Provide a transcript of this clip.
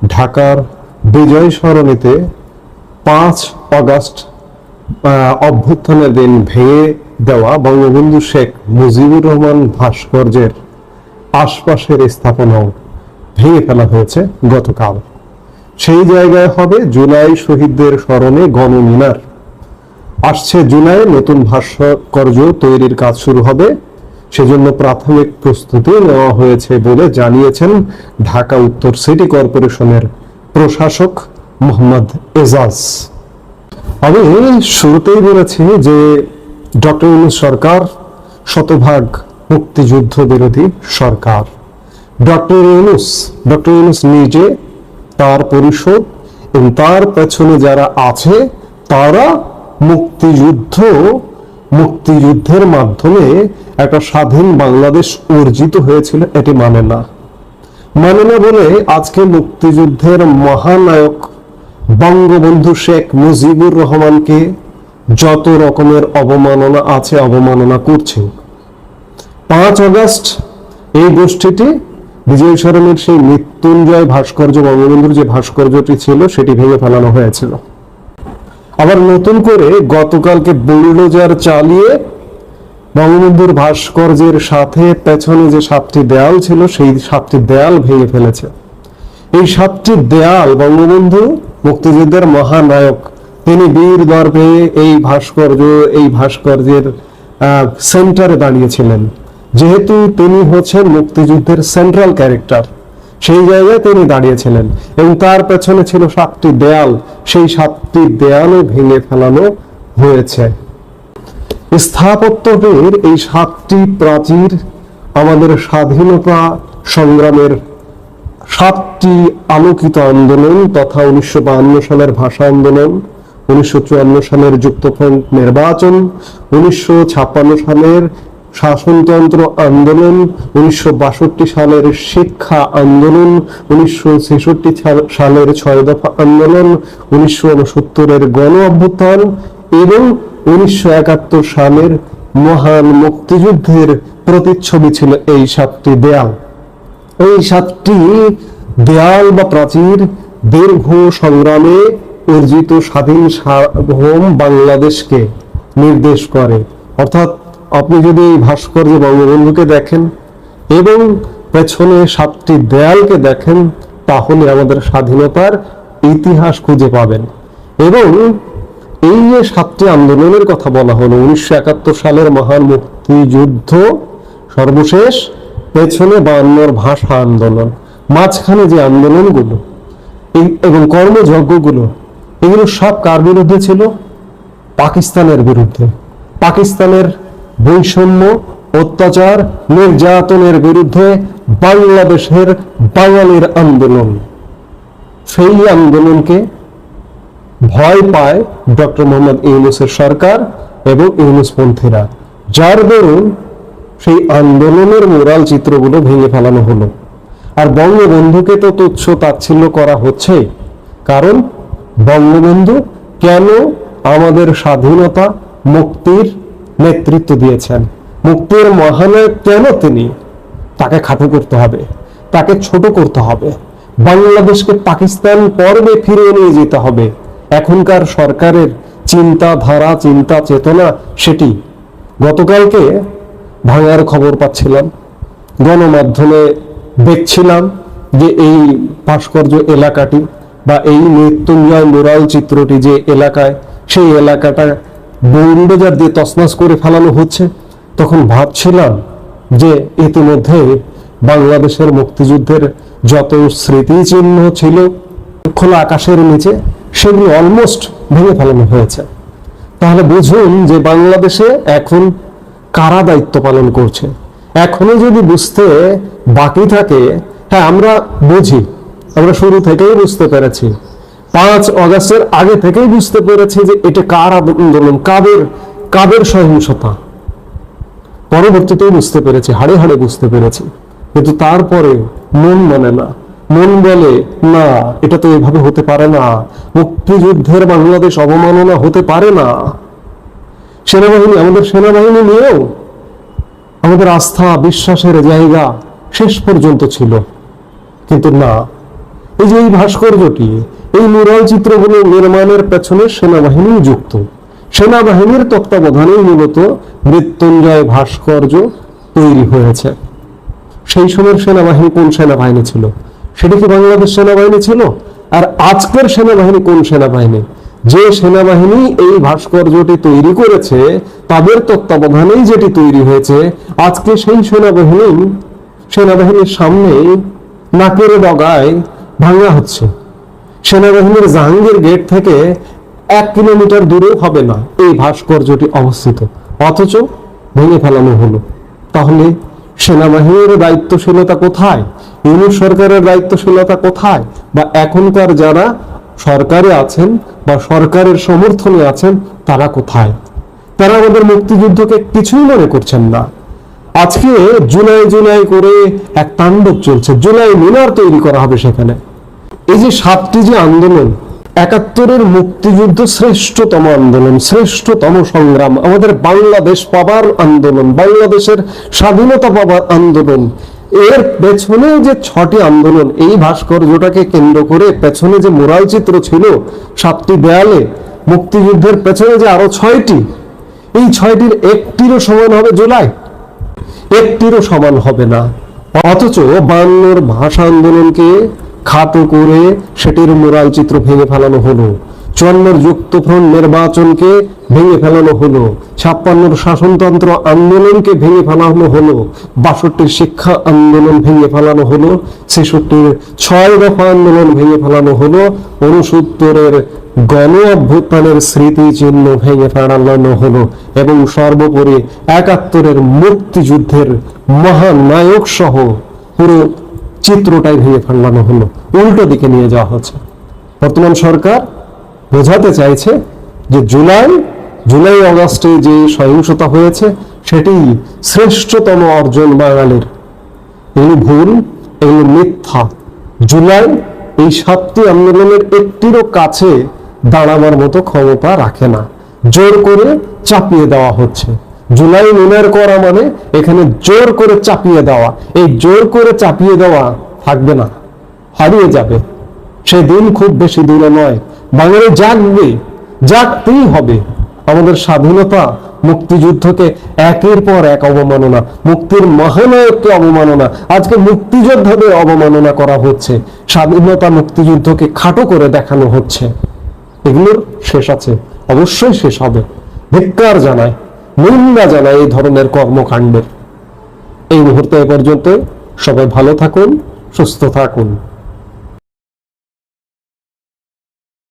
ঢাকার বিজয় সরণিতে 5 অগস্ট অভ্যুত্থানের দিন ভেঙে দেওয়া বঙ্গবন্ধু শেখ মুজিবুর রহমান ভাস্কর্যের আশপাশের স্থাপনাও ভেঙে ফেলা হয়েছে গতকাল। সেই জায়গায় হবে জুলাই শহীদদের স্মরণে গণমিনার। আসছে জুলাই নতুন ভাস্কর্য তৈরির কাজ শুরু হবে, সেজন্য প্রাথমিক প্রস্তুতি নেওয়া হয়েছে বলে জানিয়েছেন ঢাকা উত্তর সিটি কর্পোরেশনের প্রশাসক মোহাম্মদ এজাজ। আমি শুরুতেই বলেছি যে ডক্টর ইউনূস সরকার শতভাগ মুক্তিযুদ্ধ বিরোধী সরকার। ডক্টর ইউনূস নিজে, তার পরিষদ এবং তার পেছনে যারা আছে তারা মুক্তিযুদ্ধের মাধ্যমে একটা স্বাধীন বাংলাদেশ অর্জিত হয়েছিল এটি মানে না বলে আজকে মুক্তিযুদ্ধের মহানায়ক বঙ্গবন্ধু শেখ মুজিবুর রহমানকে যত রকমের অবমাননা আছে অবমাননা করছে। 5 অগস্ট এই গোষ্ঠীটি বিজয় সরণির সেই মৃত্যুঞ্জয় ভাস্কর্য, বঙ্গবন্ধুর যে ভাস্কর্যটি ছিল সেটি ভেঙে ফেলানো হয়েছিল। আবার নতুন করে গতকালকে বুলডোজার চালিয়ে বঙ্গবন্ধুর ভাস্কর্যের সাথে পেছনে যে 7টি দেয়াল ছিল সেই 7টি দেয়াল ভেঙে ফেলেছে। এই 7টি দেয়াল বঙ্গবন্ধু মুক্তিযুদ্ধের মহানায়ক, তিনি বীর দর্পে এই ভাস্কর্যের সেন্টারে দাঁড়িয়েছিলেন। যেহেতু তিনি হচ্ছেন মুক্তিযুদ্ধের সেন্ট্রাল ক্যারেক্টার, সেই জায়গায় তিনি দাঁড়িয়েছিলেন এবং তার পেছনে ছিল 7টি দেয়াল, সেই 7টি দেয়ালও ভেঙে ফেলানো হয়েছে। স্থাপত্যের এই 7টি প্রাচীর আমাদের স্বাধীনতা সংগ্রামের 7টি আলোকিত আন্দোলন তথা 1952 সালের ভাষা আন্দোলন, 1954 সালের যুক্তফ্রন্ট নির্বাচন, 1956 সালের শাসনতন্ত্র আন্দোলন, 1962 সালের শিক্ষা আন্দোলন, 1966 সালের 6 দফা আন্দোলন, 1969 গণ অভ্যুত্থান এবং 1971 সালের মহান মুক্তিযুদ্ধের প্রতিচ্ছবি ছিল এই 7টি দেয়াল। এই 7টি দেয়াল বা প্রাচীর দীর্ঘ সংগ্রামে অর্জিত স্বাধীন সার্বভৌম বাংলাদেশকে নির্দেশ করে। অর্থাৎ আপনি যদি এই ভাস্কর্য বঙ্গবন্ধুকে দেখেন এবং পেছনে 7টি দেয়ালকে দেখেন তাহলে আমাদের স্বাধীনতার ইতিহাস খুঁজে পাবেন। এবং এই যে 7টি আন্দোলনের কথা বলা হলো, 1971 সালের মহান মুক্তিযুদ্ধ সর্বশেষ, পেছনে 52 ভাষা আন্দোলন, মাঝখানে যে আন্দোলনগুলো এবং কর্মযজ্ঞগুলো, এগুলো সব কার বিরুদ্ধে ছিল? পাকিস্তানের বিরুদ্ধে। পাকিস্তানের বৈষম্য, অত্যাচার, নির্যাতনের বিরুদ্ধে বাংলাদেশের বাঙালির আন্দোলন। সেই আন্দোলনকে ভয় পায় ডক্টর মোহাম্মদ ইউনূসের সরকার এবং ইউনূসপন্থীরা, যার দরুন সেই আন্দোলনের মোরাল চিত্রগুলো ভেঙে ফেলানো হলো। আর বঙ্গবন্ধুকে তো তুচ্ছ তাচ্ছিল্য করা হচ্ছে, কারণ বঙ্গবন্ধু কেন আমাদের স্বাধীনতা মুক্তির নেতৃত্ব দিয়েছেন, মুক্তির মহানায়ক কেন তিনি, তাকে খাটো করতে হবে, তাকে ছোট করতে হবে, বাংলাদেশকে পাকিস্তান পর্বে ফিরিয়ে নিয়ে যেতে হবে। এখনকার সরকারের চিন্তাধারা, চিন্তা চেতনা সেটি। গতকালকে ভাঙার খবর পাচ্ছিলাম, গণমাধ্যমে দেখছিলাম যে এই ভাস্কর্য এলাকাটি বা এই মৃত্যুঞ্জয় মোরাল চিত্রটি যে এলাকায়, সেই এলাকাটা বুলডোজার দিয়ে তছনছ করে ফেলানো হচ্ছে। তখন ভাবছিলাম যে ইতিমধ্যে বাংলাদেশের মুক্তিযুদ্ধের যত স্মৃতিচিহ্ন ছিল খোলা আকাশের নিচে, সেগুলো অলমোস্ট ভেঙে ফেলানো হয়েছে। তাহলে বুঝুন যে বাংলাদেশে এখন কারা দায়িত্ব পালন করছে। এখনো যদি বুঝতে বাকি থাকে, হ্যাঁ আমরা বুঝি, আমরা শুরু থেকেই বুঝতে পেরেছি, 5 অগস্টের আগে থেকেই বুঝতে পেরেছি যে এটা কার আন্দোলন, কাদের সহিংসতা। পরবর্তীতেই বুঝতে পেরেছি, হাড়ে হাড়ে বুঝতে পেরেছি, কিন্তু তারপরে মন মানে না, মন বলে না, এটা তো এভাবে হতে পারে না, মুক্তিযুদ্ধের বাংলাদেশ অবমাননা হতে পারে না। সেনাবাহিনী, আমাদের সেনাবাহিনী নিয়েও আমাদের আস্থা বিশ্বাসের জায়গা শেষ পর্যন্ত ছিল, কিন্তু না, এই যে এই ভাস্কর্যটি, এই মুরাল চিত্রগুলো নির্মাণের পেছনে সেনাবাহিনী যুক্ত। সেনাবাহিনীর তত্ত্বাবধানেই মূলত মৃত্যুঞ্জয় ভাস্কর্য তৈরি হয়েছে। সেই সময়ের সেনাবাহিনী কোন সেনাবাহিনী ছিল? সেটা কি বাংলাদেশ সেনাবাহিনী ছিল? আর আজকের সেনাবাহিনী কোন সেনাবাহিনী? যে সেনাবাহিনী এই ভাস্কর্যটি তৈরি করেছে, তাদের তত্ত্বাবধানেই যেটি তৈরি হয়েছে, আজকে সেই সেনাবাহিনীর সামনে নাকের ডগায় ভাঙা হচ্ছে। সেনাবাহিনীর জাহাঙ্গীর গেট থেকে 1 কিলোমিটার দূরেও হবে না এই ভাস্কর্যটি অবস্থিত, অথচ ভেঙে ফেলানো হলো। তাহলে সেনাবাহিনীর দায়িত্বশীলতা কোথায়? ইউনূস সরকারের দায়িত্বশীলতা কোথায়? বা এখনকার যারা সরকারে আছেন বা সরকারের সমর্থনে আছেন, তারা কোথায়? তারা আমাদের মুক্তিযুদ্ধকে কিছুই মনে করছেন না। আজকে জুলাই জুলাই করে এক তাণ্ডব চলছে। জুলাই মিনার তৈরি করা হবে সেখানে। এই যে 7টি যে আন্দোলন, 71-এর মুক্তিযুদ্ধ শ্রেষ্ঠতম আন্দোলন, শ্রেষ্ঠতম সংগ্রাম, আমাদের বাংলাদেশ পাবার আন্দোলন, বাংলাদেশের স্বাধীনতা পাবার আন্দোলন, এর পেছনে যে 6টি আন্দোলন, এই ভাস্কর্যটাকে কেন্দ্র করে পেছনে যে মুরাল চিত্র ছিল 7টি দেয়ালে, মুক্তিযুদ্ধের পেছনে যে আরো 6টি, এই 6টির একটিরও সমান হবে জুলাই? একটিরও সমান হবে না। অথচ 52-র ভাষা আন্দোলনকে খাটো করে সেটির মুরাল চিত্র ভেঙে ফেলানো হলো। 54-র যুক্তফ্রন্ট নির্বাচনকে ভেঙে ফেলানো হলো। 56-র শাসনতন্ত্র আন্দোলনকে ভেঙে ফেলানো হলো। 62-র শিক্ষা আন্দোলন ভেঙে ফেলানো হলো। 66-র 6 দফা আন্দোলন ভেঙে ফেলানো হলো। 69-এর গণ অভ্যুত্থানের স্মৃতিচিহ্ন ভেঙে ফেলানো হলো। এবং সর্বোপরি 71-এর মুক্তিযুদ্ধের মহানায়ক সহ পুরো চিত্রটাই ভেঙে ফেলানো হলো, উল্টো দিকে নিয়ে যাওয়া হচ্ছে। বর্তমান সরকার বোঝাতে চাইছে যে জুলাই অগাস্টে যে সহিংসতা হয়েছে সেটি শ্রেষ্ঠতম অর্জন বাঙালির। এগুলো ভুল, এগুলো মিথ্যা। জুলাই এই 7টি আন্দোলনের একটিরও কাছে দাঁড়াবার মতো ক্ষমতা রাখে না। জোর করে চাপিয়ে দেওয়া হচ্ছে। জুলাই মিনার করা মানে এখানে জোর করে চাপিয়ে দেওয়া। এই জোর করে চাপিয়ে দেওয়া থাকবে না, হারিয়ে যাবে। সেদিন খুব বেশি দূরে নয়। বাঙালি জাগবে, জাগতেই হবে। আমাদের স্বাধীনতা, মুক্তিযুদ্ধকে একের পর এক অবমাননা, মুক্তির মহানায়ককে অবমাননা, আজকে মুক্তিযোদ্ধাদের অবমাননা করা হচ্ছে, স্বাধীনতা মুক্তিযুদ্ধকে খাটো করে দেখানো হচ্ছে। এগুলোর শেষ আছে, অবশ্যই শেষ হবে। ধিক্কার জানায়, নিন্দা জানায় এই ধরনের কর্মকাণ্ডের। এই মুহূর্তে এ পর্যন্ত। সবাই ভালো থাকুন, সুস্থ থাকুন।